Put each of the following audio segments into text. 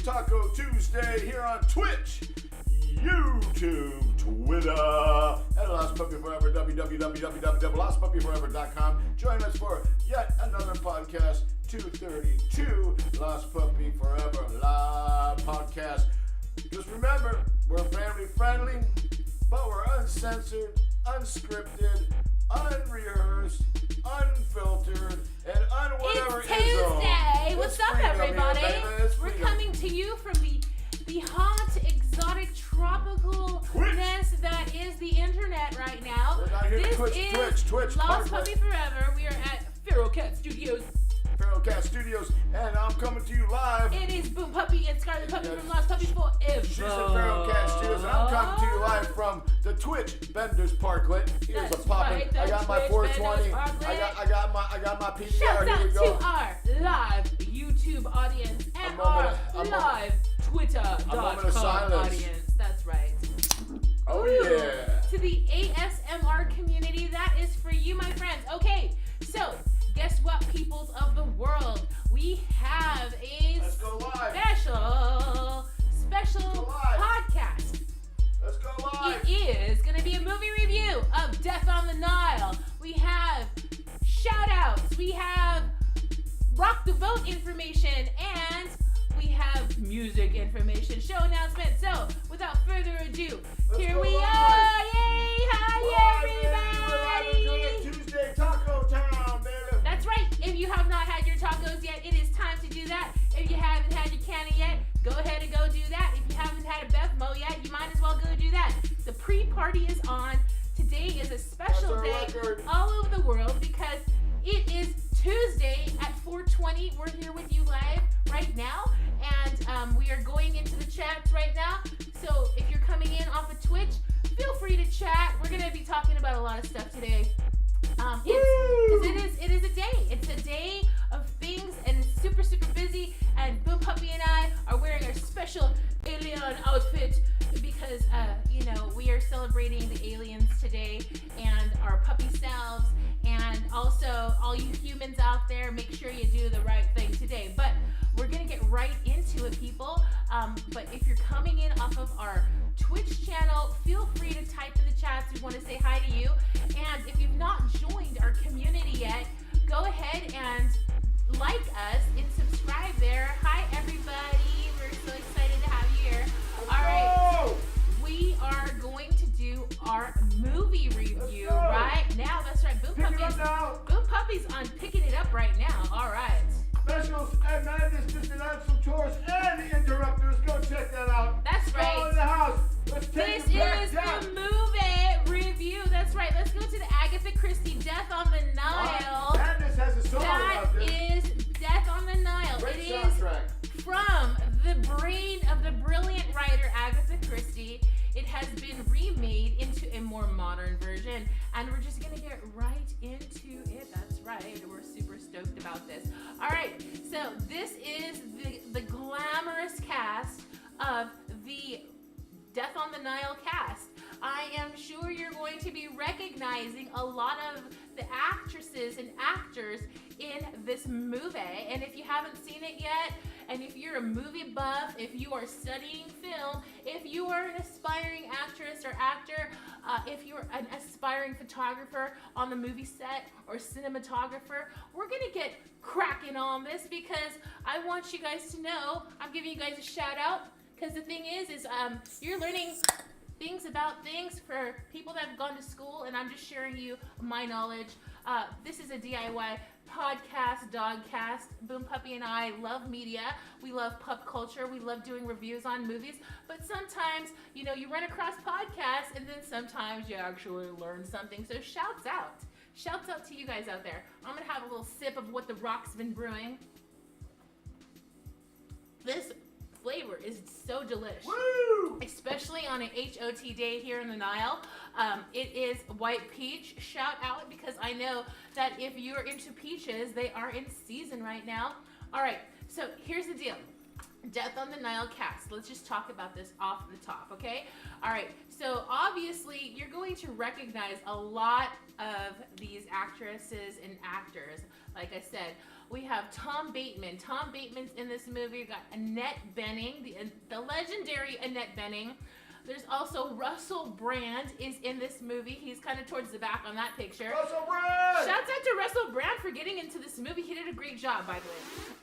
Taco Tuesday here on Twitch, YouTube, Twitter, and Lost Puppy Forever, www.lostpuppyforever.com. Join us for yet another podcast, 232 Lost Puppy Forever Live Podcast. Just remember, we're family friendly, but we're uncensored, unscripted, unrehearsed, unfiltered, and whatever it's Tuesday. What's up, everybody? We're coming to you from the hot, exotic, tropicalness that is the internet right now. We're not here this to Twitch. Lost Puppy Forever. We are at Feral Cat Studios. Feral Cat Studios, and I'm coming to you live. It is Boom Puppy and Scarlet Puppy from Lost Puppy Forever. She's at Feral Cat Studios, and I'm coming to you live from the Twitch Bender's Parklet. Here's a poppin'. Right, I got my 420. I got my PVR. Shout Here out we go. to our live YouTube audience and our live Twitter.com audience. That's right. Oh yeah. To the ASMR community, that is for you, my friends. Okay, so guess what, peoples of the world? We have a special podcast. Let's go live. It is going to be a movie review of Death on the Nile. We have shout outs, we have rock the vote information, and we have music information, show announcement. So without further ado, here we are. Yay! Hi, everybody! Tuesday Taco Town, baby. That's right. If you have not had your tacos yet, it is time to do that. If you haven't had your canna yet, go ahead and go do that. If you haven't had a Bevmo yet, you might as well go do that. The pre-party is on. Today is a special day all over the world because it is Tuesday at 4:20. We're here with you live right now, and we are going into the chats right now. So if you're coming in off of Twitch, feel free to chat. We're gonna be talking about a lot of stuff today. It is a day. It's a day of things, and it's super, super busy. And Boom Puppy and I are wearing our special alien outfit because, we are celebrating the aliens today and our puppy selves. And also, all you humans out there, make sure you do the right thing today. But we're going to get right into it, people. But if you're coming in off of our Twitch channel, feel free to type in the chats. We want to say hi to you. And if you've not joined our community yet, go ahead and like us and subscribe there. Hi, everybody. We're so excited to have you here. All right. We are going to do our movie review right now. That's right. Boom Puppy's on picking it up right now. All right. Specials and madness, just announced some tours and the interrupters. Go check that out. That's right. Go in the house. Let's take This it back is down. the movie review. That's right. Let's go to the Agatha Christie Death on the Nile. Madness has a song about this. That is Death on the Nile. Great It soundtrack. is from the brain of the brilliant writer Agatha Christie. It has been remade into a more modern version, and we're just gonna get right into it. That's right. We're super stoked about this. All right. So this is the glamorous cast of the Death on the Nile cast. I am sure you're going to be recognizing a lot of the actresses and actors in this movie. And if you haven't seen it yet, and if you're a movie buff, if you are studying film, if you are an aspiring actress or actor, if you're an aspiring photographer on the movie set or cinematographer, we're gonna get cracking on this because I want you guys to know, I'm giving you guys a shout out, because the thing is you're learning things about things for people that have gone to school, and I'm just sharing you my knowledge. This is a DIY podcast, dogcast. Boom Puppy and I love media. We love pop culture. We love doing reviews on movies. But sometimes, you run across podcasts, and then sometimes you actually learn something. So shouts out. Shouts out to you guys out there. I'm going to have a little sip of what the Rock's been brewing. This flavor is so delish. Woo! Especially on an HOT day here in the Nile. It is white peach. Shout out, because I know that if you're into peaches, they are in season right now. All right, so here's the deal. Death on the Nile cast. Let's just talk about this off the top, okay? All right, so obviously you're going to recognize a lot of these actresses and actors. Like I said, We have Tom Bateman. Tom Bateman's in this movie. We got Annette Bening, the legendary Annette Bening. There's also Russell Brand is in this movie. He's kind of towards the back on that picture. Russell Brand! Shouts out to Russell Brand for getting into this movie. He did a great job, by the way.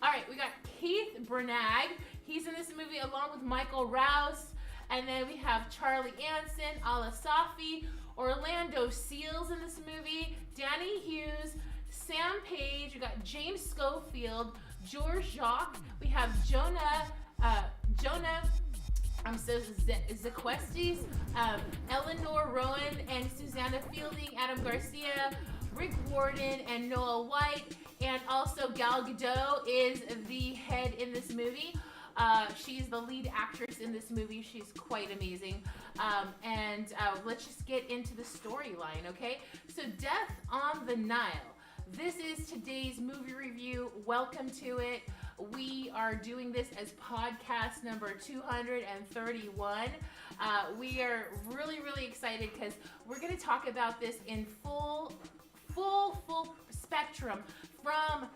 All right, we got Keith Branagh. He's in this movie along with Michael Rouse. And then we have Charlie Anson, Ala Safi, Orlando Seals in this movie, Danny Hughes, Sam Page. We got James Schofield, George Jacques. We have Jonah Zequestes, Eleanor Rowan and Susanna Fielding, Adam Garcia, Rick Warden and Noah White, and also Gal Gadot is the head in this movie. She's the lead actress in this movie. She's quite amazing. And let's just get into the storyline, okay? So, Death on the Nile. This is today's movie review. Welcome to it. We are doing this as podcast number 231. We are really excited because we're going to talk about this in full spectrum from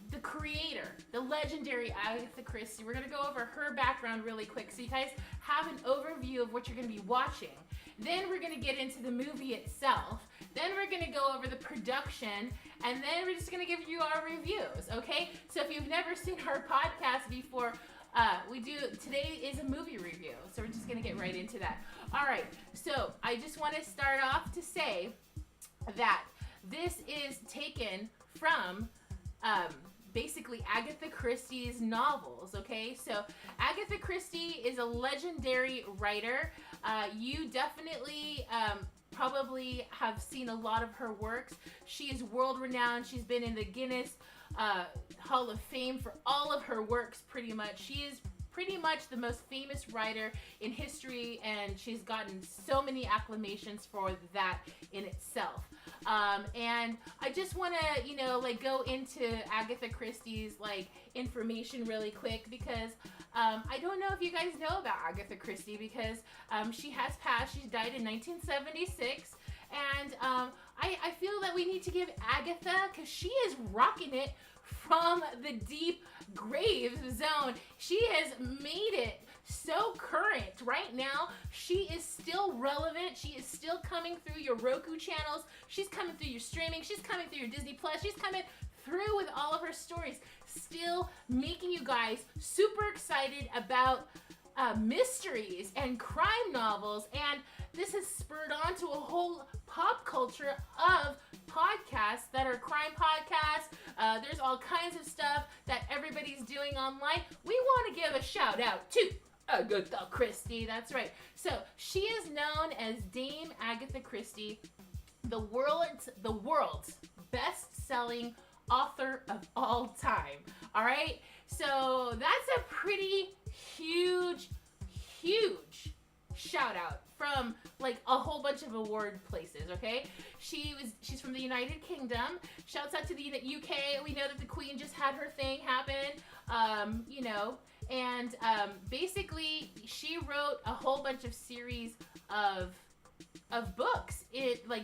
the creator, the legendary Agatha Christie. We're going to go over her background really quick so you guys have an overview of what you're going to be watching. Then we're going to get into the movie itself. Then we're going to go over the production, and then we're just going to give you our reviews, okay? So if you've never seen our podcast before, today is a movie review, so we're just going to get right into that. All right, so I just want to start off to say that this is taken from basically Agatha Christie's novels, okay? So Agatha Christie is a legendary writer. You definitely probably have seen a lot of her works. She is world renowned. She's been in the Guinness Hall of Fame for all of her works, pretty much. She is pretty much the most famous writer in history, and she's gotten so many acclamations for that in itself. And I just want to, go into Agatha Christie's, information really quick because I don't know if you guys know about Agatha Christie because she has passed. She died in 1976. And I feel that we need to give Agatha, because she is rocking it from the deep grave zone. She has made it so current right now. She is still relevant. She is still coming through your Roku channels. She's coming through your streaming. She's coming through your Disney Plus. She's coming through with all of her stories, still making you guys super excited about mysteries and crime novels. And this has spurred on to a whole pop culture of podcasts that are crime podcasts. There's all kinds of stuff that everybody's doing online. We want to give a shout out to Agatha Christie. That's right. So she is known as Dame Agatha Christie, the world's best-selling author of all time. All right. So that's a pretty huge shout out from a whole bunch of award places, okay? She's from the United Kingdom. Shouts out to the UK. We know that the Queen just had her thing happen, and basically she wrote a whole bunch of series of books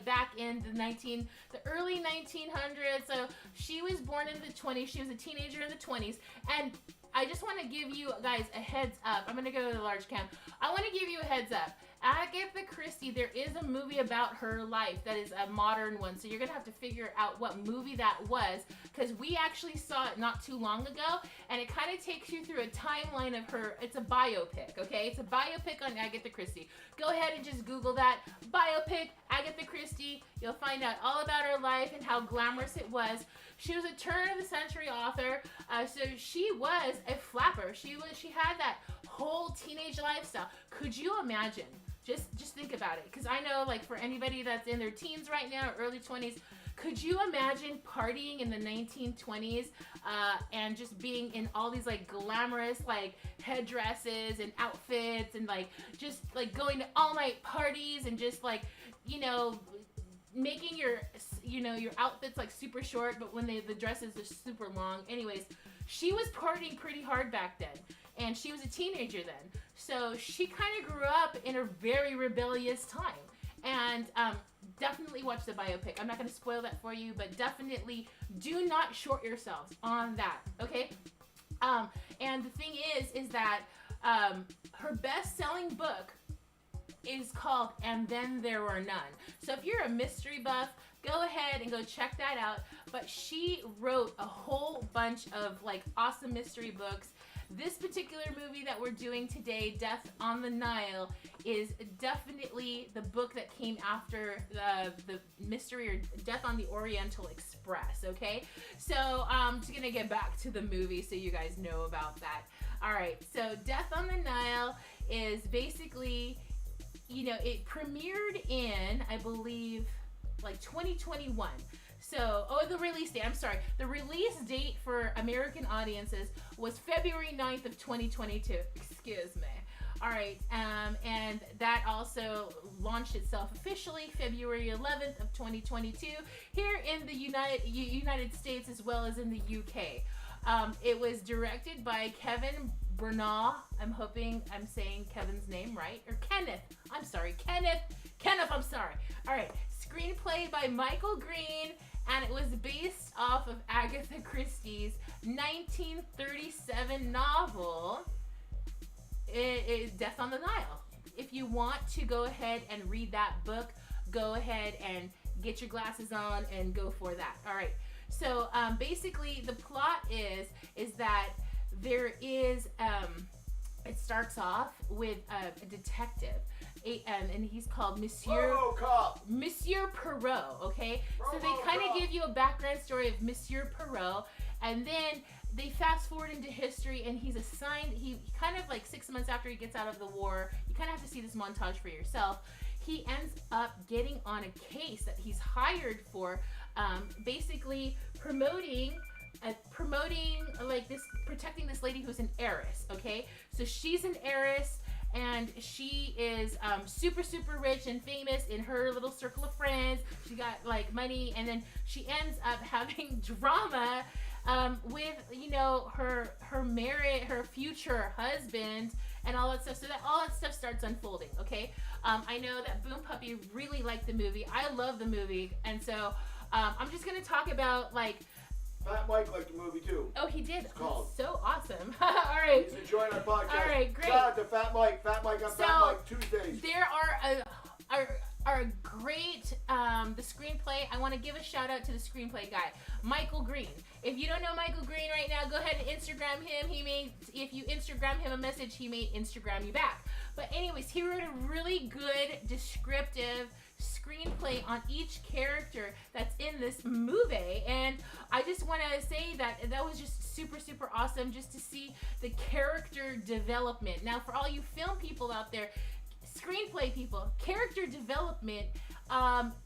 back in the early 1900s. So she was born in the 20s. She was a teenager in the 20s, and I just want to give you guys a heads up. I'm going to go to the large cam. I want to give you a heads up. Agatha Christie, there is a movie about her life that is a modern one. So you're going to have to figure out what movie that was, because we actually saw it not too long ago. And it kind of takes you through a timeline of her. It's a biopic, okay? It's a biopic on Agatha Christie. Go ahead and just Google that. Biopic, Agatha Christie. You'll find out all about her life and how glamorous it was. She was a turn-of-the-century author, so she was a flapper. She had that whole teenage lifestyle. Could you imagine? Just think about it, because I know, for anybody that's in their teens right now, or early 20s, could you imagine partying in the 1920s and just being in all these glamorous headdresses and outfits and just going to all-night parties and just making your outfits super short, but when the dresses are super long. Anyways, she was partying pretty hard back then, and she was a teenager then. So she kind of grew up in a very rebellious time. And definitely watch the biopic. I'm not going to spoil that for you, but definitely do not short yourselves on that, okay? And the thing is that her best-selling book is called And Then There Were None. So if you're a mystery buff, go ahead and go check that out. But she wrote a whole bunch of like awesome mystery books. This particular movie that we're doing today, Death on the Nile, is definitely the book that came after the mystery, or Death on the Oriental Express, okay? So I'm just gonna get back to the movie so you guys know about that. All right, so Death on the Nile is basically, you know, it premiered in, I believe, like 2021. So, the release date, I'm sorry. The release date for American audiences was February 9th of 2022. Excuse me. All right, and that also launched itself officially February 11th of 2022 here in the United States as well as in the UK. It was directed by Kevin Bernal. I'm hoping I'm saying Kevin's name right. Or Kenneth. I'm sorry. Kenneth, I'm sorry. All right. Screenplay by Michael Green, and it was based off of Agatha Christie's 1937 novel, Death on the Nile. If you want to go ahead and read that book, go ahead and get your glasses on and go for that. All right. So basically, the plot is that there is, it starts off with a detective, and he's called Monsieur Perot, okay? So they kind of give you a background story of Monsieur Perot, and then they fast forward into history, and he's assigned, he kind of like 6 months after he gets out of the war, you kind of have to see this montage for yourself, he ends up getting on a case that he's hired for, basically promoting like this, protecting this lady who's an heiress, okay? So she's an heiress, and she is super rich and famous in her little circle of friends. She got like money, and then she ends up having drama with, you know, her future husband and all that stuff. So that all that stuff starts unfolding, okay? I know that Boom Puppy really liked the movie. I love the movie, and so I'm just gonna talk about like. Fat Mike liked the movie too. Oh, he did. It's called. So awesome. All right. He's enjoying our podcast. All right, great. Shout out to Fat Mike. Fat Mike on Fat Mike Tuesdays. There are great the screenplay. I want to give a shout out to the screenplay guy, Michael Green. If you don't know Michael Green right now, go ahead and Instagram him. If you Instagram him a message, he may Instagram you back. But anyways, he wrote a really good descriptive screenplay on each character that's in this movie, and I just want to say that was just super awesome just to see the character development. Now, for all you film people out there, screenplay people, character development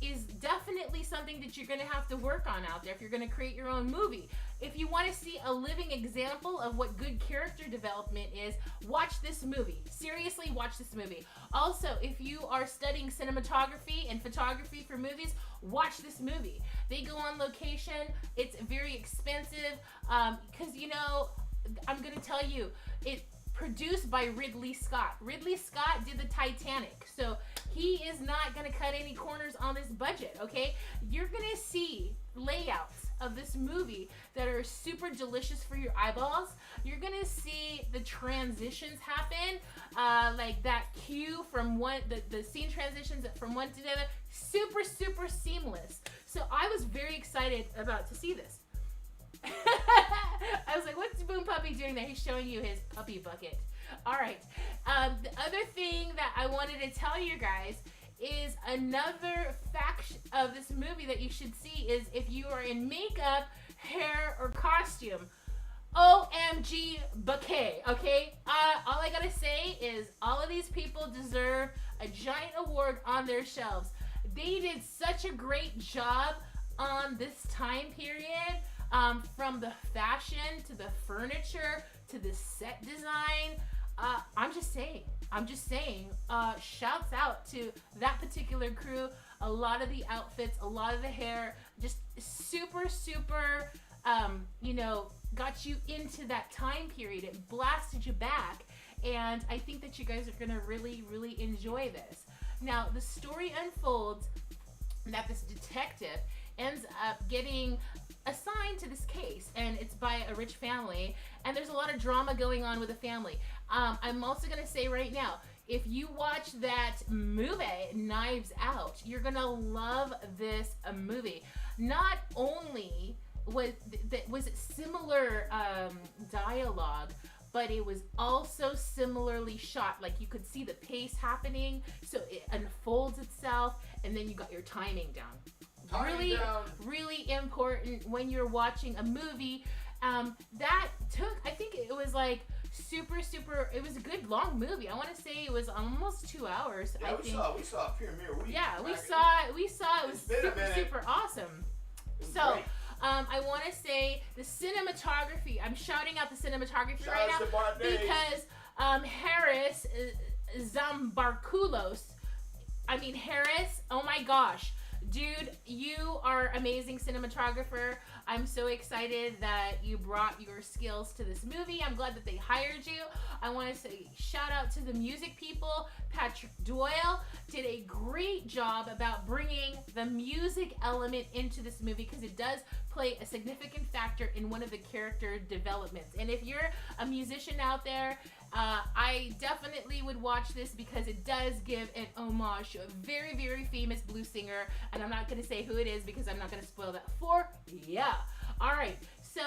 is definitely something that you're going to have to work on out there if you're going to create your own movie. If you want to see a living example of what good character development is, watch this movie. Seriously, watch this movie. Also, if you are studying cinematography and photography for movies, watch this movie. They go on location. It's very expensive because, you know, I'm going to tell you, it's produced by Ridley Scott. Ridley Scott did the Titanic, so he is not going to cut any corners on this budget, okay? You're going to see layouts of this movie that are super delicious for your eyeballs. You're gonna see the transitions happen, like that cue from one, the scene transitions from one to the other, super seamless. So I was very excited to see this. I was like, what's Boom Puppy doing there? He's showing you his puppy bucket. All right. The other thing that I wanted to tell you guys is another fact of this movie that you should see is if you are in makeup, hair, or costume, OMG bouquet, okay? All I gotta say is all of these people deserve a giant award on their shelves. They did such a great job on this time period, from the fashion to the furniture to the set design. I'm just saying, shouts out to that particular crew. A lot of the outfits, a lot of the hair, just super, you know, got you into that time period. It blasted you back. And I think that you guys are going to really enjoy this. Now, the story unfolds that this detective ends up getting assigned to this case, and it's by a rich family, and there's a lot of drama going on with the family. I'm also gonna say right now, if you watch that movie, Knives Out, you're gonna love this movie. Not only was it similar dialogue, but it was also similarly shot. Like, you could see the pace happening, so it unfolds itself, and then you got your timing down. Really important when you're watching a movie. That took, I think it was like super, it was a good long movie. I want to say it was almost 2 hours. Yeah, we saw Premiere Week. Yeah, we saw it. It was super awesome. So, great. I want to say the cinematography. I'm shouting out the cinematography right now because Harris Harris, oh my gosh. Dude, you are amazing cinematographer. I'm so excited that you brought your skills to this movie. I'm glad that they hired you. I want to say shout out to the music people. Patrick Doyle did a great job about bringing the music element into this movie, because it does play a significant factor in one of the character developments. And if you're a musician out there, I definitely would watch this, because it does give an homage to a very, very famous blues singer, and I'm not going to say who it is because I'm not going to spoil that for ya. All right, so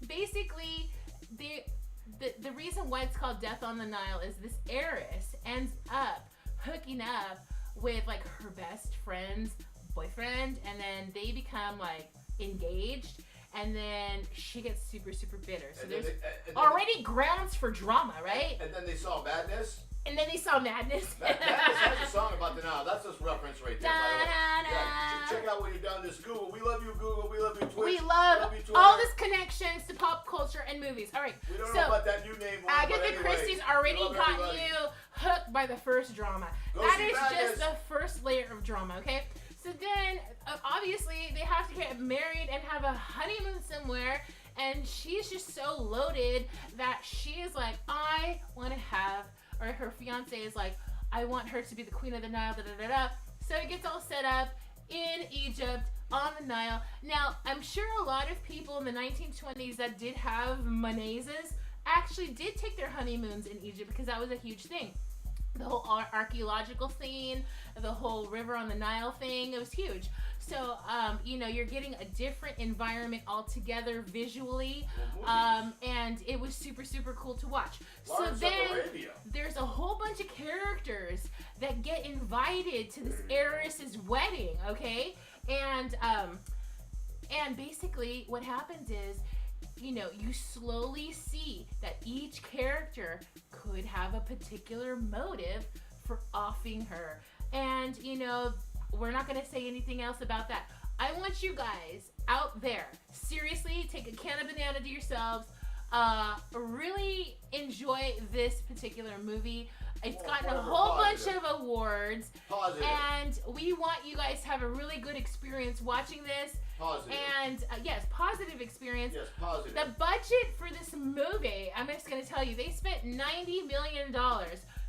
basically the reason why it's called Death on the Nile is this heiress ends up hooking up with like her best friend's boyfriend, and then they become like engaged. And then she gets super, super bitter. So there's already grounds for drama, right? And then they saw Madness. Madness Madness has a song about the Nile. That's just reference right there. Yeah, check out what you've done. This Google. We love you, Google. We love you, Twitch. We love you, all this connections to pop culture and movies. All right. We don't know about that new name. Agatha Christie's already gotten you hooked by the first drama. That is just the first layer of drama, okay? So then, obviously, they have to get married and have a honeymoon somewhere, and she's just so loaded that she is like, I want to have, or her fiance is like, I want her to be the queen of the Nile, da-da-da-da. So it gets all set up in Egypt, on the Nile. Now, I'm sure a lot of people in the 1920s that did have manazes actually did take their honeymoons in Egypt, because that was a huge thing. The whole archaeological scene, the whole river on the Nile thing, it was huge. So, you're getting a different environment altogether visually, and it was super, super cool to watch. So then there's a whole bunch of characters that get invited to this heiress's wedding, okay? And basically what happens is, you slowly see that each character could have a particular motive for offing her. And, we're not going to say anything else about that. I want you guys out there, seriously, take a can of banana to yourselves. Really enjoy this particular movie. It's gotten a whole bunch of awards. Positive. And we want you guys to have a really good experience watching this. Positive. And yes, positive experience. Yes, positive. The budget for this movie, I'm just going to tell you, they spent $90 million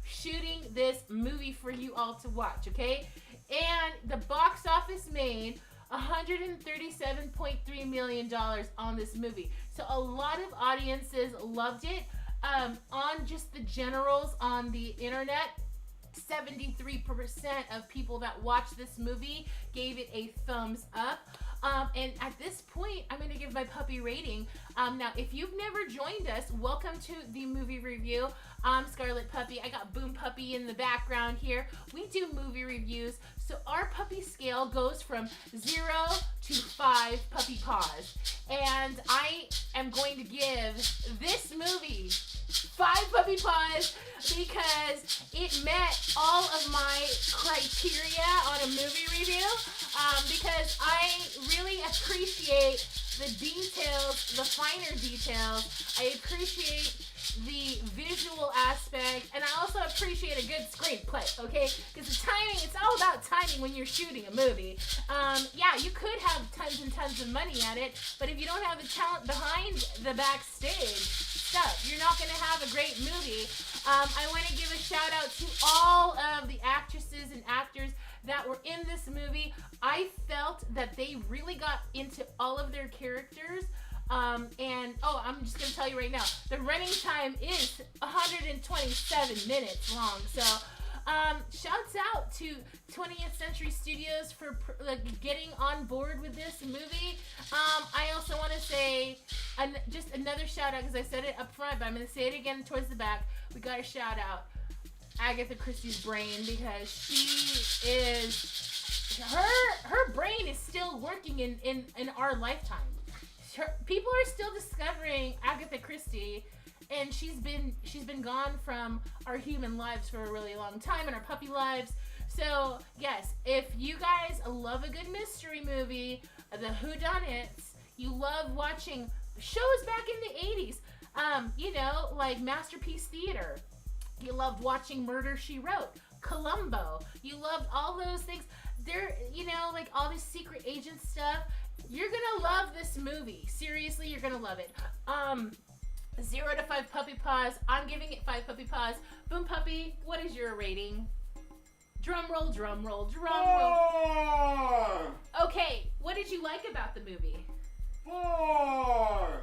shooting this movie for you all to watch, okay? And the box office made $137.3 million on this movie. So a lot of audiences loved it. On just the generals on the internet, 73% of people that watched this movie gave it a thumbs up. And at this point, I'm going to give my puppy rating. Now, if you've never joined us, welcome to the movie review. I'm Scarlet Puppy. I got Boom Puppy in the background here. We do movie reviews. So our puppy scale goes from 0 to 5 puppy paws. And I am going to give this movie 5 puppy paws because it met all of my criteria on a movie review. Because I really appreciate the details, the finer details. I appreciate the visual aspect, and I also appreciate a good screenplay, okay? Because the timing, it's all about timing when you're shooting a movie. Yeah, you could have tons and tons of money at it, but if you don't have the talent behind the backstage stuff, you're not going to have a great movie. I want to give a shout out to all of the actresses and actors that were in this movie. I felt that they really got into all of their characters. And I'm just gonna tell you right now, the running time is 127 minutes long. So, shouts out to 20th Century Studios for getting on board with this movie. I also want to say just another shout out, because I said it up front, but I'm gonna say it again towards the back. We gotta shout out Agatha Christie's brain, because she is her brain is still working in our lifetime. People are still discovering Agatha Christie, and she's been gone from our human lives for a really long time, and our puppy lives. So yes, if you guys love a good mystery movie, the whodunits, you love watching shows back in the 80s, like Masterpiece Theater. You loved watching Murder, She Wrote, Columbo. You loved all those things. There, like all this secret agent stuff. You're gonna love this movie. Seriously, you're gonna love it. 0 to 5 puppy paws. I'm giving it 5 puppy paws. Boom Puppy, what is your rating? Drum roll, drum roll, drum roll. Okay, what did you like about the movie? 4.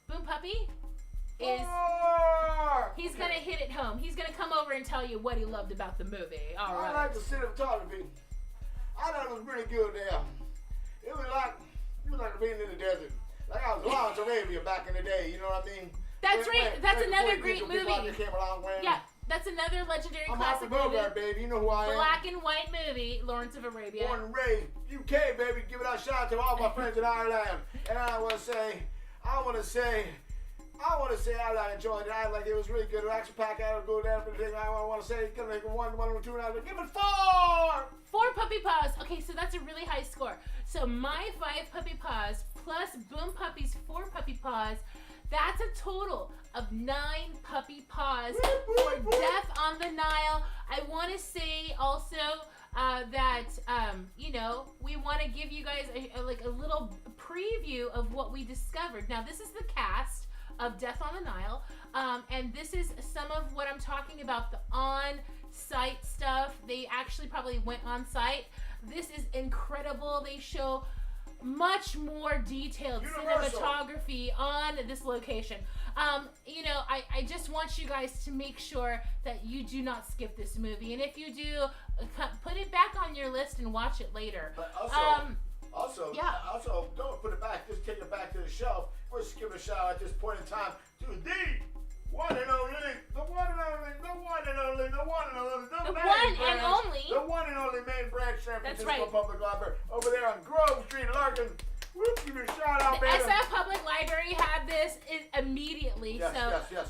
Boom Puppy is... 4. He's gonna hit it home. He's gonna come over and tell you what he loved about the movie. All right. I like the cinematography. I thought it was pretty good there. It was like being in the desert. Like I was in Lawrence, Arabia back in the day, you know what I mean? That's right. That's another great movie. Yeah, that's another legendary I'm classic Humphrey movie. Bogart, baby. You know who I am. Black and white movie, Lawrence of Arabia. Born and raised, UK, baby. Give it a shout out to all my friends in Ireland. And I want to say, I enjoyed it. I like it was really good. Action pack out of good everything. I want to say, give it 1, 2, and give it 4. 4 puppy paws. Okay, so that's a really high score. So my 5 puppy paws plus Boom Puppy's 4 puppy paws, that's a total of 9 puppy paws for Death on the Nile. I want to say also that we want to give you guys a little preview of what we discovered. Now this is the cast of Death on the Nile, and this is some of what I'm talking about, the on-site stuff. They actually probably went on-site. This is incredible. They show much more detailed cinematography on this location. I just want you guys to make sure that you do not skip this movie, and if you do, put it back on your list and watch it later. But also, don't put it back. Just take it back to the shelf. We're just giving a shout out at this point in time to the one and only, the one and only main branch, San Francisco Public Library, over there on Grove Street, Larkin. Whoop, give me a shout out, the baby. SF Public Library had this immediately, yes.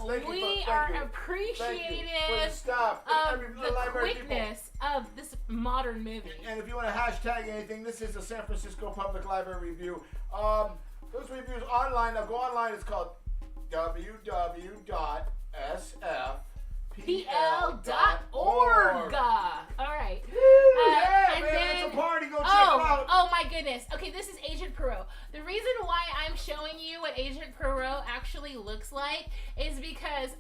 We are appreciative of the quickness of this modern movie. And if you want to hashtag anything, this is the San Francisco Public Library review. Those reviews online, now go online, it's called www.sfpl.org. All right. And then, it's a party. Go check it out. Oh my goodness. Okay, this is Agent Perot. The reason why I'm showing you what Agent Perot actually looks like is because,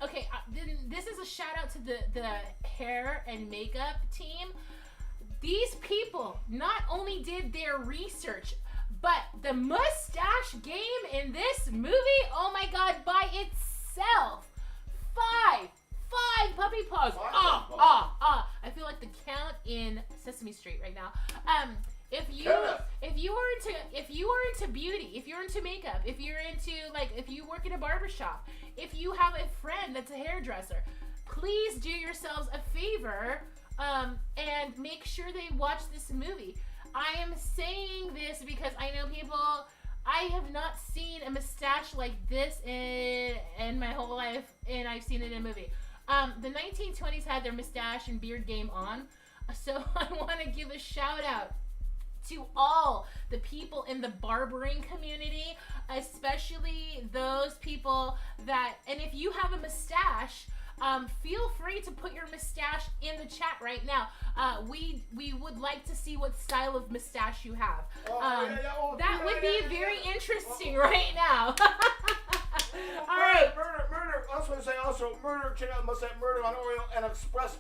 this is a shout out to the hair and makeup team. These people not only did their research, but the mustache game in this movie, oh my God, by itself, 5 puppy paws. I feel like the count in Sesame Street right now. If you are into beauty, if you're into makeup, if you're into if you work in a barbershop, if you have a friend that's a hairdresser, please do yourselves a favor and make sure they watch this movie. I am saying this because I know people. I have not seen a mustache like this in my whole life, and I've seen it in a movie. The 1920s had their mustache and beard game on, so I want to give a shout out to all the people in the barbering community, especially those people that, and if you have a mustache, feel free to put your mustache in the chat right now. We would like to see what style of mustache you have. That would be very interesting right now. All right. Murder. I was going to say also murder. Check out Murder on Oriole and Express.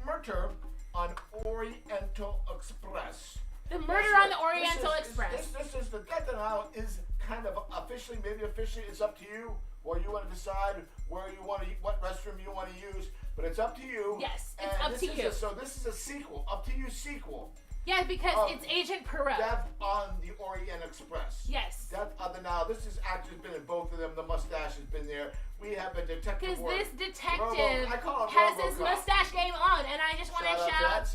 Murder. on Oriental Express. The murder on the Oriental Express. This is the Death on Nile is kind of officially, maybe officially, it's up to you where you want to decide where you want to, what restroom you want to use, but it's up to you. Yes, it's up to you. So this is a sequel, up to you sequel. Yeah, because it's Agent Perot. Death on the Orient Express. Yes. Death on the Nile. This is actor's been in both of them. The mustache has been there. We have a detective. Because this detective has his mustache game on, and I just want to shout out.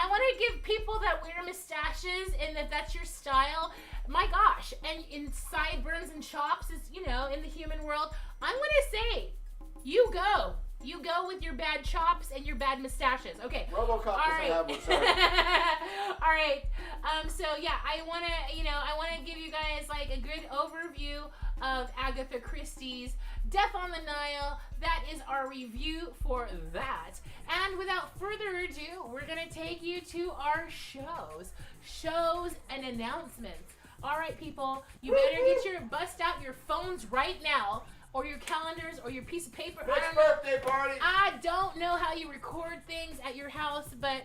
I want to give people that wear mustaches, and if that's your style, my gosh, and in sideburns and chops, is in the human world. I'm gonna say, you go. You go with your bad chops and your bad mustaches. Okay. RoboCop doesn't have one, sorry. All right. So yeah, I wanna give you guys like a good overview of Agatha Christie's Death on the Nile. That is our review for that. And without further ado, we're gonna take you to our shows and announcements. All right, people, you better bust out your phones right now. Or your calendars, or your piece of paper. Next birthday party. I don't know how you record things at your house, but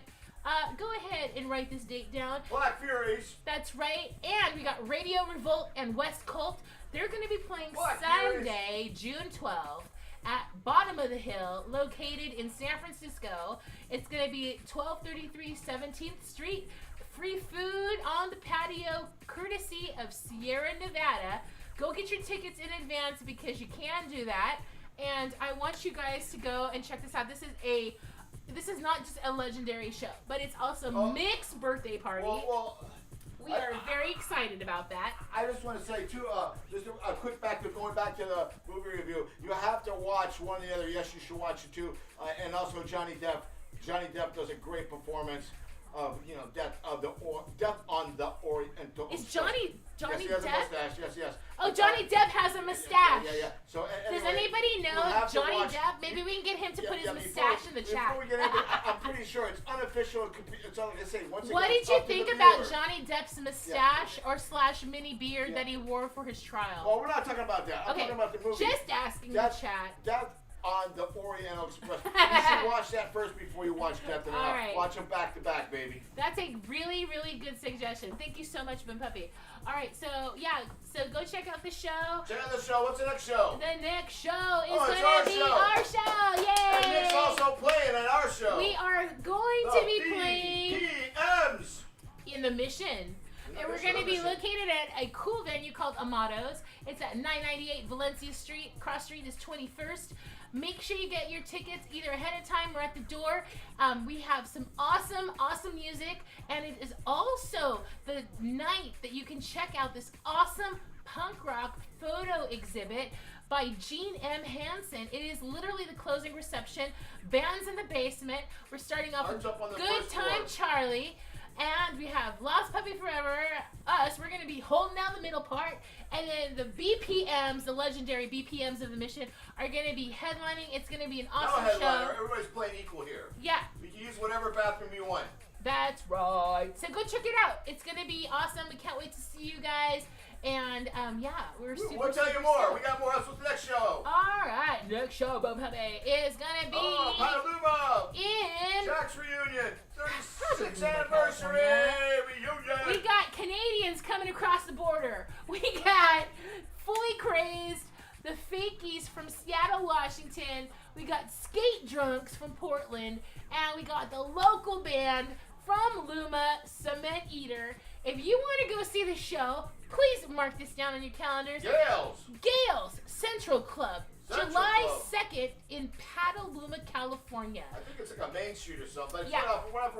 go ahead and write this date down. Black Furies. That's right. And we got Radio Revolt and West Cult. They're going to be playing Black Saturday, June 12th, at Bottom of the Hill, located in San Francisco. It's going to be 1233 17th Street. Free food on the patio, courtesy of Sierra Nevada. Go get your tickets in advance because you can do that. And I want you guys to go and check this out. This is not just a legendary show, but it's also Mick's birthday party. We are very excited about that. I just want to say too, just a quick going back to the movie review. You have to watch one or the other. Yes, you should watch it too. And also Johnny Depp. Johnny Depp does a great performance of Death on the Oriental. Is Johnny yes, he has Depp? A mustache. Yes. Oh, Johnny Depp has a mustache. Yeah. So does anybody know Johnny Depp? Maybe we can get him to put his mustache in the chat. Before we get into it, I'm pretty sure it's unofficial. It's all like I say. What did you think about Johnny Depp's mustache or / mini beard that he wore for his trial? Well, we're not talking about that. I'm talking about the movie. Just asking the chat. Death on the Oriental Express. You should watch that first before you watch Death on the Nile. Right. Watch them back to back, baby. That's a really, really good suggestion. Thank you so much, Ben Puppy. All right, so go check out the show. Check out the show. What's the next show? The next show is going to be our show. Yay! And Nick's also playing at our show. We are going to be playing BPMs in the Mission. And we're going to be located at a cool venue called Amato's. It's at 998 Valencia Street. Cross Street is 21st. Make sure you get your tickets either ahead of time or at the door. We have some awesome music, and it is also the night that you can check out this awesome punk rock photo exhibit by Gene M. Hansen. It is literally the closing reception. Bands in the basement. We're starting off with Good Time Charlie. And we have Lost Puppy Forever, us. We're going to be holding down the middle part. And then the BPMs, the legendary BPMs of the Mission, are going to be headlining. It's going to be an awesome show. Everybody's playing equal here. Yeah. You can use whatever bathroom you want. That's right. So go check it out. It's going to be awesome. We can't wait to see you guys. And we're super. We'll tell you more. We got more else with the next show. All right, next show, Bob Hubby, is gonna be Petaluma in Jack's reunion, 36th anniversary reunion. We got Canadians coming across the border. We got Fully Crazed, the Fakies from Seattle, Washington. We got Skate Drunks from Portland, and we got the local band from Luma, Cement Eater. If you want to go see the show, please mark this down on your calendars. Gales Central Club, July 2nd in Petaluma, California. I think it's like a Main Street or something. Yeah.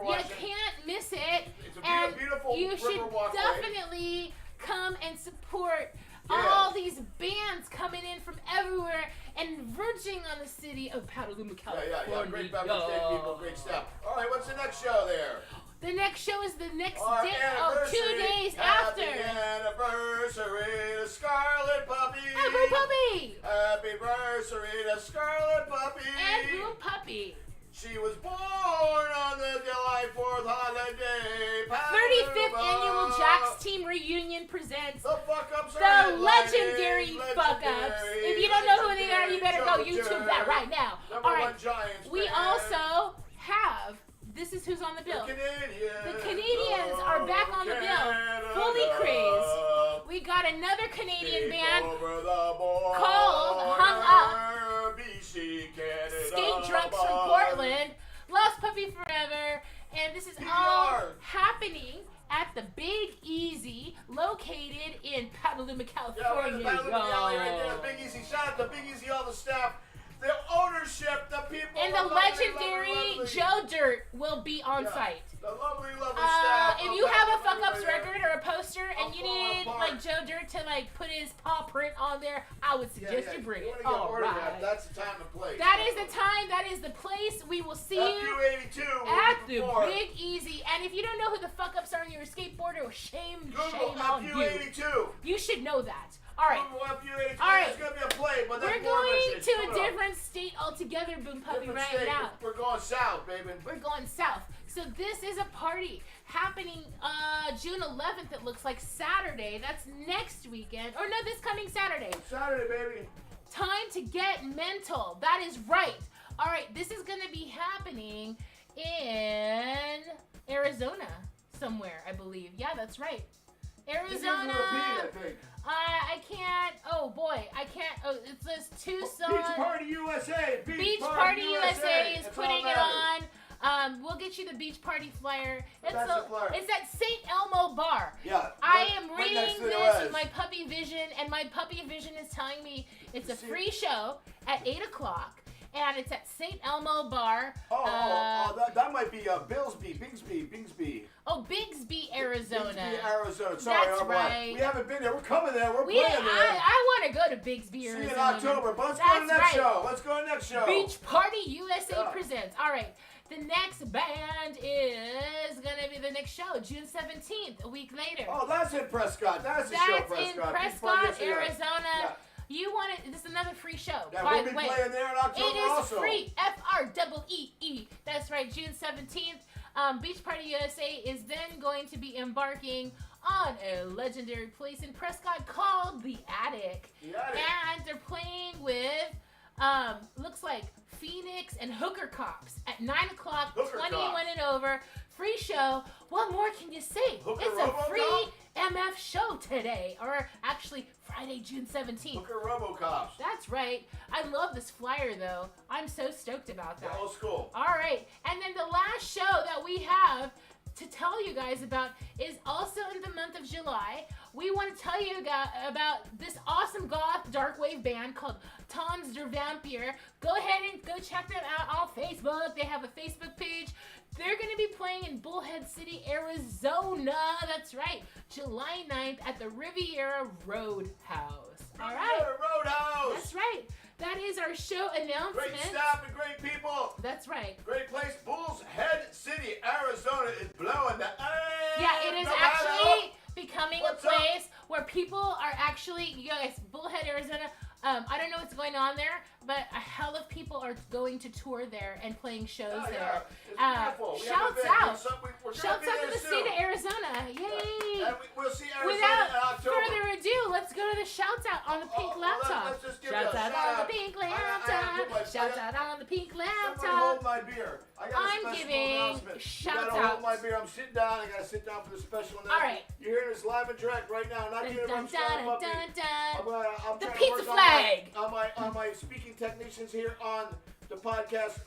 You can't miss it. It's a beautiful you should walkway. Definitely come and support all these bands coming in from everywhere and verging on the city of Petaluma, California. Yeah. Great Pepper's Day people, great stuff. All right, what's the next show there? The next show is the next Our day. anniversary. 2 days Happy after. anniversary to Scarlet Puppy. And Boom Puppy. Happy anniversary to Scarlet Puppy. And Boom Puppy. She was born on the July 4th holiday. 35th annual Jack's Team Reunion presents the Fuck Ups the legendary Fuck Ups. If you don't know who they are, you better go YouTube that right now. All right. Giants We also have. This is who's on the skate drunks from Portland. Lost Puppy Forever. And this is all happening at the Big Easy, located in Petaluma, California. Yeah, we're in the Petaluma Valley right there. Big Easy. Shout out to Big Easy, all the staff, the ownership, the people. And the legendary Joe Dirt will be on site. The lovely staff. If you have a fuck ups record or a poster and you need like Joe Dirt to like put his paw print on there, I would suggest you bring it. All right. That's the time and place. That is the time. That is the place. We will see you at the Big Easy. And if you don't know who the fuck ups are and you're a skateboarder, shame on you. You should know that. All right. All right. It's gonna be a play, but we're going to a different state altogether, Boom Puppy, right now. We're going south, baby. We're going south. So this is a party happening June 11th. It looks like Saturday. That's next weekend. Or no, this coming Saturday. Saturday, baby. Time to get mental. That is right. All right. This is gonna be happening in Arizona somewhere, I believe. Yeah, that's right. Arizona. I can't. Oh boy, I can't. Oh, it says Tucson. Beach Party USA. Beach Party USA is putting it on. We'll get you the Beach Party flyer. It's at St. Elmo Bar. Yeah. I am reading this with my puppy vision, and my puppy vision is telling me it's a free show at 8 o'clock. And it's at St. Elmo Bar. That might be Bigsby. Oh, Bigsby, Arizona. Bigsby, Arizona. Sorry, that's right. We haven't been there. We're coming there. We're playing there. I want to go to Bigsby, Arizona. See you in October. But let's go to the next show. Let's go to the next show. Beach Party USA presents. All right. The next band is going to be the next show, June 17th, a week later. Oh, that's in Prescott. That's the show, Prescott. That's in Prescott, Arizona. Yeah. You want it? This is another free show. Yeah, we'll be playing there in October also. It is free. FREEE. That's right, June 17th. Beach Party USA is then going to be embarking on a legendary place in Prescott called The Attic. And they're playing with, looks like Phoenix and Hooker Cops at 9 o'clock, 21 and over. Free show. What more can you say? It's a free MF show today, or actually Friday, June 17th. Hooker RoboCops. That's right. I love this flyer, though. I'm so stoked about that. Old school. All right. And then the last show that we have to tell you guys about is also in the month of July. We want to tell you about this awesome goth dark wave band called Tons der Vampire. Go ahead and go check them out on Facebook. They have a Facebook page. They're going to be playing in Bullhead City, Arizona. That's right. July 9th at the Riviera Roadhouse. All right. Riviera Roadhouse. That's right. That is our show announcement. Great staff and great people. That's right. Great place. Bullhead City, Arizona is blowing the Yeah, it is actually becoming a place where people are actually, you guys, Bullhead, Arizona, I don't know what's going on there, but a hell of people are going to tour there and playing shows there. Shouts out. Shouts out to the state of Arizona. Yay. And we'll see Arizona in October. Without further ado, let's go to the shouts out on the pink laptop. Shouts out on the pink laptop. Shouts out on the pink laptop. Hold my beer. I'm giving shouts out. Hold my beer. I'm sitting down. I gotta sit down for the special announcement. All right. You're hearing this live and direct right now. Not getting I'm the pizza flag. On my speaking technicians here on the podcast,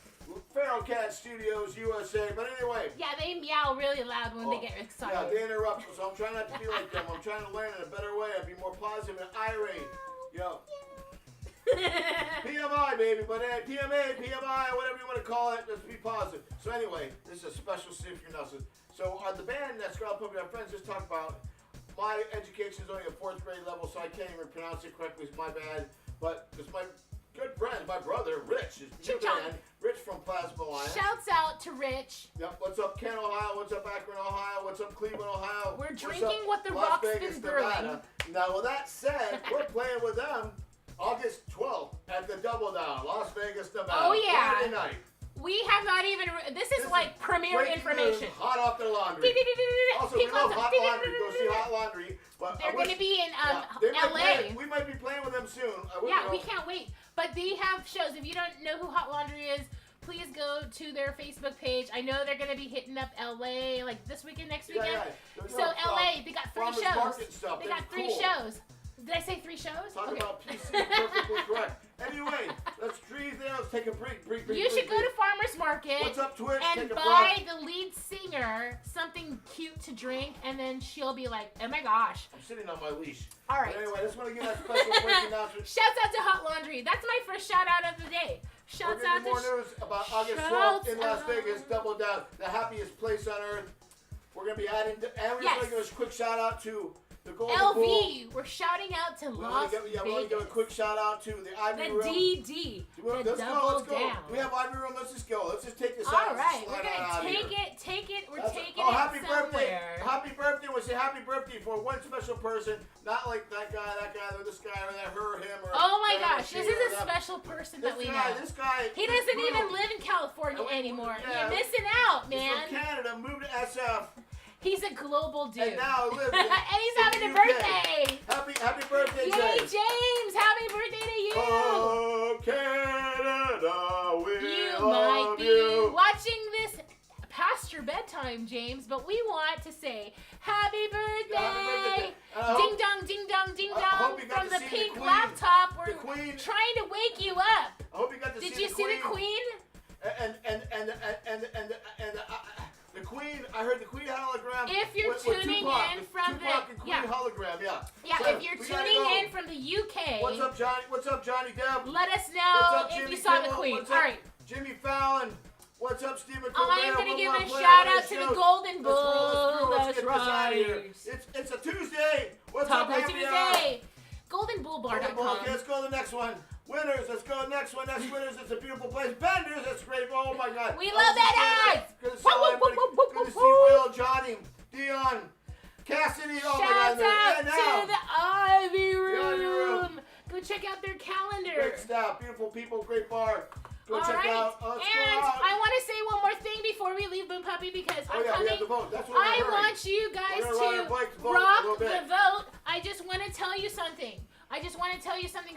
Feral Cat Studios USA. But anyway. Yeah, they meow really loud when they get excited. Yeah, they interrupt. So I'm trying not to be like them. I'm trying to learn in a better way. I'd be more positive and irate. Yo. PMI, baby, but PMA, PMI, whatever you want to call it, let's be positive. So anyway, this is a special City for Nelson. So the band that Scarlet Puppy and friends just talked about, my education is only a 4th grade level, so I can't even pronounce it correctly. It's my bad. But it's my good friend, my brother, Rich. Is new band. Rich from Plasma Alliance. Shouts out to Rich. Yep. What's up, Kent, Ohio? What's up, Akron, Ohio? What's up, Cleveland, Ohio? We're drinking what the rock's been brewing. Now, with that said, we're playing with them August 12th at the Double Down, Las Vegas, Nevada. Oh, yeah. Friday night. We have not even. This is like premiere information. Hot off their laundry. Also, we love Hot Laundry. Go see Hot Laundry. But they're going to be in LA. We might be playing with them soon. Yeah, we can't wait. But they have shows. If you don't know who Hot Laundry is, please go to their Facebook page. I know they're going to be hitting up LA like this weekend, next weekend. Yeah. So LA, they got 3 shows. They got 3 shows. Did I say 3 shows? Talk about PC perfectly correct. Anyway, let's trees there. Let's take a break. You should go to Farmer's Market. What's up, Twitch? And buy the lead singer something cute to drink, and then she'll be like, oh my gosh. I'm sitting on my leash. All right. But anyway, I just want to give that special break announcement. Shouts out to Hot Laundry. That's my first shout out of the day. Shouts We're out getting to more news about August 12th in Las Vegas. Double Down, the happiest place on earth. We're going to be adding, and we're going to give a quick shout out to the Golden LV. Bull. We're shouting out to Las Vegas. We want to give a quick shout out to the Ivy Room. DD. Let's Double go. Down. We have Ivy Room. Let's just go. Let's just take this All out. right. We're going to take it. We're taking it happy somewhere. birthday. Happy birthday. We'll say happy birthday for one special person. Not like that guy, or this guy, or that her, him, or... Oh my gosh. This is a special person that we know. This guy... He doesn't even live in California anymore. Yeah. You're missing out, man. He's from Canada, moved to SF. He's a global dude. And now lives and he's having a birthday. Happy birthday, Yay, James. James. Happy birthday to you. Oh, Canada, we You might love be you. watching this past your bedtime, James, but we want to say happy birthday. Happy birthday. Ding dong, ding dong, ding I hope dong you got from to the see pink the Queen. laptop. We're The Queen. trying to wake you up. I hope you got to Did see you the see the Queen? And the Queen, I heard the Queen hologram. If you're with tuning Tupac, in with from Tupac the and Queen hologram, Yeah, So, if you're we gotta tuning go. in from the UK, What's up, Johnny? What's up, Johnny Depp? let us What's know up, if Jimmy you saw the Kimmel? Queen. What's All up, right. Jimmy Fallon. What's up, Stephen Colbert? I'm going to give a Play shout on out this to show. the Golden Let's roll this Bull. through. Let's That's get this out of here. right. It's a Tuesday. What's Taco up, happy hour? Tuesday. GoldenBullBar.com. Okay, let's go to the next one. Winners, let's go to the next one. Next winners, it's a beautiful place. Benders, that's great. Oh my God. We love that. Good to see everybody. Good to see Will, Johnny, Dion, Cassidy. Oh Shout my God. out And to the Ivy Ivy Room. Room. Go check out their calendar. Great staff, beautiful people, great bar. Go All check right. out. Let's And go out. I want to say one more thing before we leave Boom Puppy because I'm we coming. have to vote. That's what I we're want you guys We're gonna ride our to bike to vote a rock little bit. the vote. I just want to tell you something.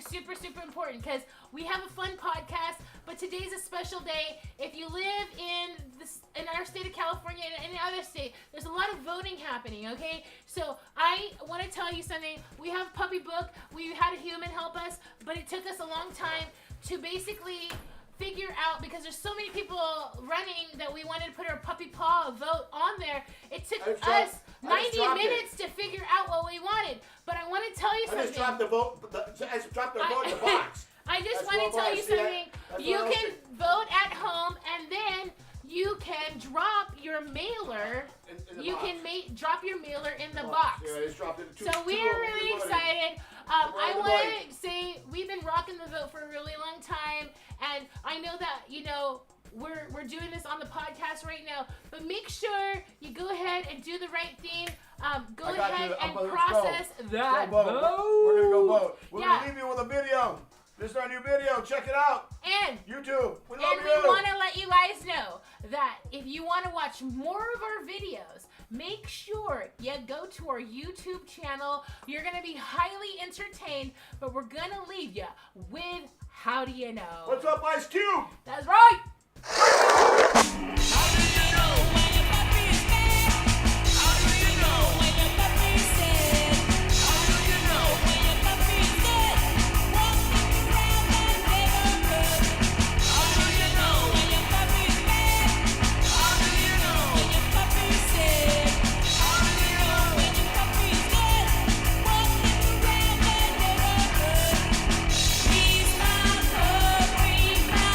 Super, super important because we have a fun podcast, but today's a special day. If you live in our state of California and any other state, there's a lot of voting happening, okay? So I want to tell you something. We have Puppy Book. We had a human help us, but it took us a long time to basically figure out, because there's so many people running that we wanted to put our puppy paw vote on there. It took us 90 minutes to figure out what we wanted. But I want to tell you something. I just dropped the vote. I just dropped the vote in the box. I just That's want to tell you see something. That's You what I can vote at home, and then you can drop your mailer. in the You box. can drop your mailer in the box. Yeah, I just dropped it. So we are really excited. I want to say we've been rocking the vote for a really long time, and I know that we're doing this on the podcast right now. But make sure you go ahead and do the right thing. Go ahead and process that vote. We're gonna go vote. We're Yeah. gonna leave you with a video. This is our new video. Check it out. And YouTube. We love And you. we want to let you guys know that if you want to watch more of our videos, make sure you go to our YouTube channel. You're going to be highly entertained, but we're going to leave you with How Do You Know? What's up, Ice Cube? That's right. How do you know when your puppy is bad? How do you know when your puppy is sad? How do you know when your puppy is dead? Walking around that neighborhood. How do you know when your puppy is bad? How do you know when your puppy is sad? How do you know when your puppy is dead? Walking around that neighborhood. He's my puppy, my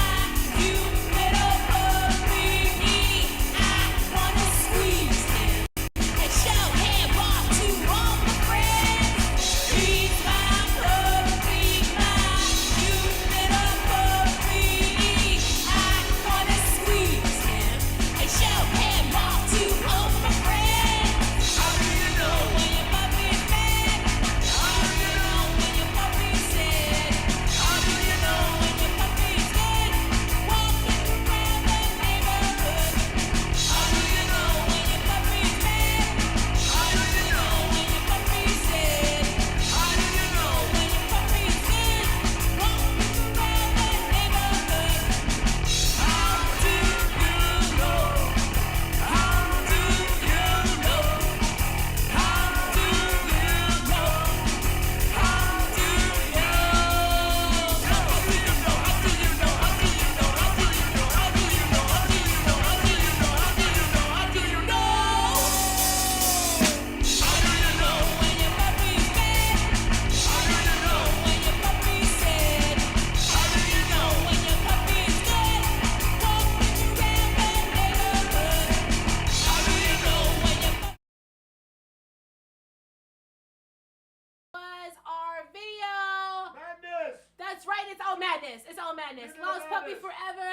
Nile Madness. Nile Lost Puppy Madness. forever.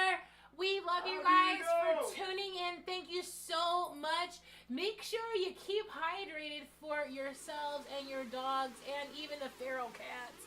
We love you How do you guys for know? tuning in. Thank you so much. Make sure you keep hydrated for yourselves and your dogs and even the feral cats.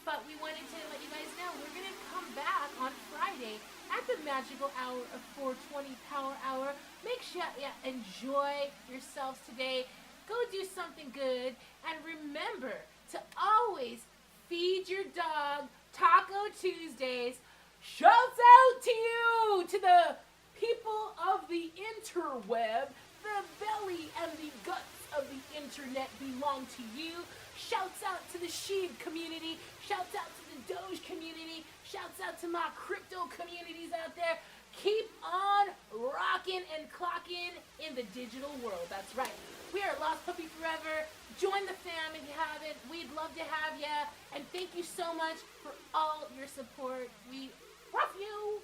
But we wanted to let you guys know we're going to come back on Friday at the magical hour of 420 Power Hour. Make sure you enjoy yourselves today. Go do something good. And remember to always feed your dog Taco Tuesdays. Shouts out to you, to the people of the interweb. The belly and the guts of the internet belong to you. Shouts out to the Sheeb community. Shouts out to the Doge community. Shouts out to my crypto communities out there. Keep on rocking and clocking in the digital world. That's right. We are Lost Puppy Forever. Join the fam if you haven't. We'd love to have you. And thank you so much for all your support. We love you.